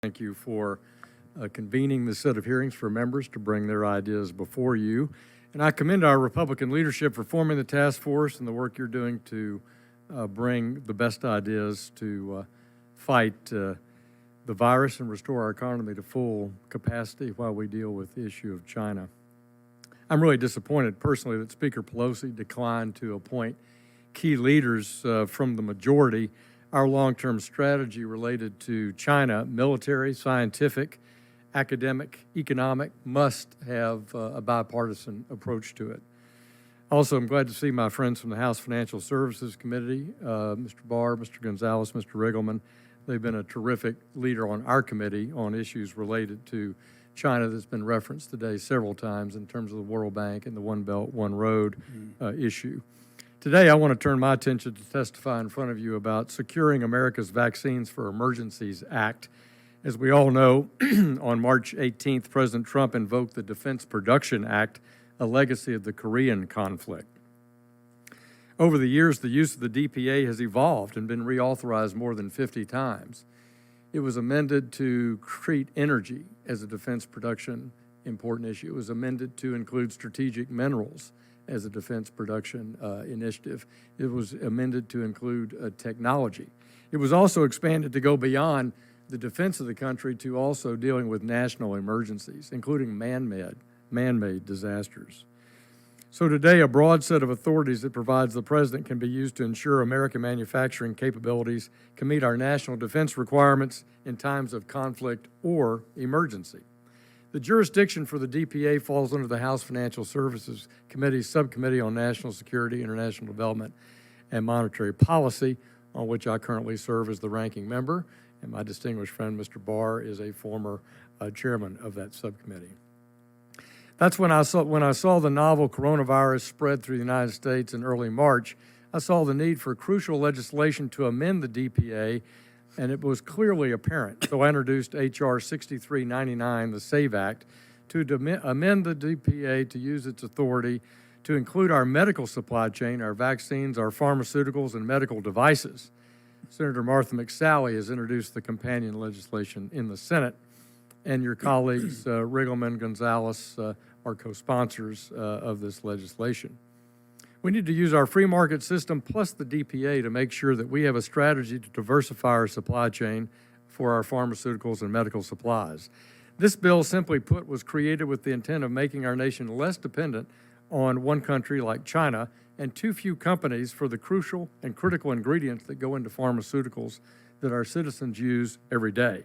Thank you for convening this set of hearings for members to bring their ideas before you. And I commend our Republican leadership for forming the task force and the work you're doing to bring the best ideas to fight the virus and restore our economy to full capacity while we deal with the issue of China. I'm really disappointed personally that Speaker Pelosi declined to appoint key leaders from the majority. Our long-term strategy related to China, military, scientific, academic, economic, must have a bipartisan approach to it. Also, I'm glad to see my friends from the House Financial Services Committee, Mr. Barr, Mr. Gonzalez, Mr. Riggleman. They've been a terrific leader on our committee on issues related to China that's been referenced today several times in terms of the World Bank and the One Belt, One Road issue. Today, I want to turn my attention to testify in front of you about securing America's vaccines for Emergencies Act. As we all know, on March 18th, President Trump invoked the Defense Production Act, a legacy of the Korean conflict. Over the years, the use of the DPA has evolved and been reauthorized more than 50 times. It was amended to treat energy as a defense production important issue. It was amended to include strategic minerals as a defense production initiative. It was amended to include technology. It was also expanded to go beyond the defense of the country to also dealing with national emergencies, including man-made disasters. So today, a broad set of authorities that provides the President can be used to ensure American manufacturing capabilities can meet our national defense requirements in times of conflict or emergency. The jurisdiction for the DPA falls under the House Financial Services Committee's Subcommittee on National Security, International Development, and Monetary Policy, on which I currently serve as the ranking member, and my distinguished friend, Mr. Barr, is a former chairman of that subcommittee. That's when I saw the novel coronavirus spread through the United States in early March. I saw the need for crucial legislation to amend the DPA, and it was clearly apparent. So I introduced H.R. 6399, the SAVE Act, to amend the DPA to use its authority to include our medical supply chain, our vaccines, our pharmaceuticals, and medical devices. Senator Martha McSally has introduced the companion legislation in the Senate, and your colleagues, Riggleman, Gonzalez, are co-sponsors of this legislation. We need to use our free market system plus the DPA to make sure that we have a strategy to diversify our supply chain for our pharmaceuticals and medical supplies. This bill, simply put, was created with the intent of making our nation less dependent on one country like China and too few companies for the crucial and critical ingredients that go into pharmaceuticals that our citizens use every day.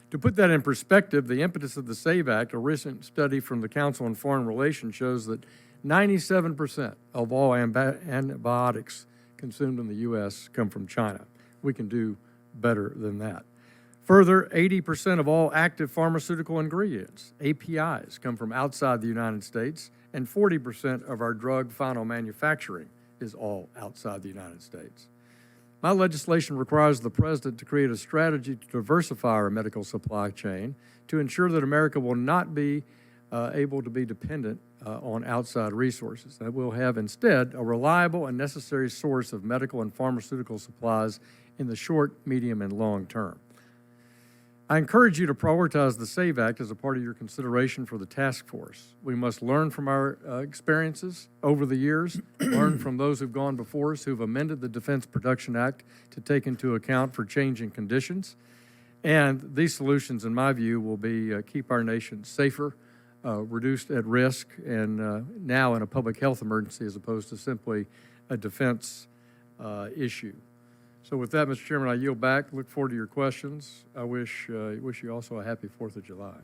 To put that in perspective, the impetus of the SAVE Act, a recent study from the Council on Foreign Relations, shows that 97% of all antibiotics consumed in the U.S. come from China. We can do better than that. Further, 80% of all active pharmaceutical ingredients, APIs, come from outside the United States, and 40% of our drug final manufacturing is all outside the United States. My legislation requires the President to create a strategy to diversify our medical supply chain to ensure that America will not be able to be dependent on outside resources. That we'll have instead a reliable and necessary source of medical and pharmaceutical supplies in the short, medium, and long term. I encourage you to prioritize the SAVE Act as a part of your consideration for the task force. We must learn from our experiences over the years, learn from those who've gone before us who've amended the Defense Production Act to take into account for changing conditions. And these solutions, in my view, will be keep our nation safer, reduced at risk, and now in a public health emergency as opposed to simply a defense issue. So with that, Mr. Chairman, I yield back. Look forward to your questions. I wish you also a happy 4th of July.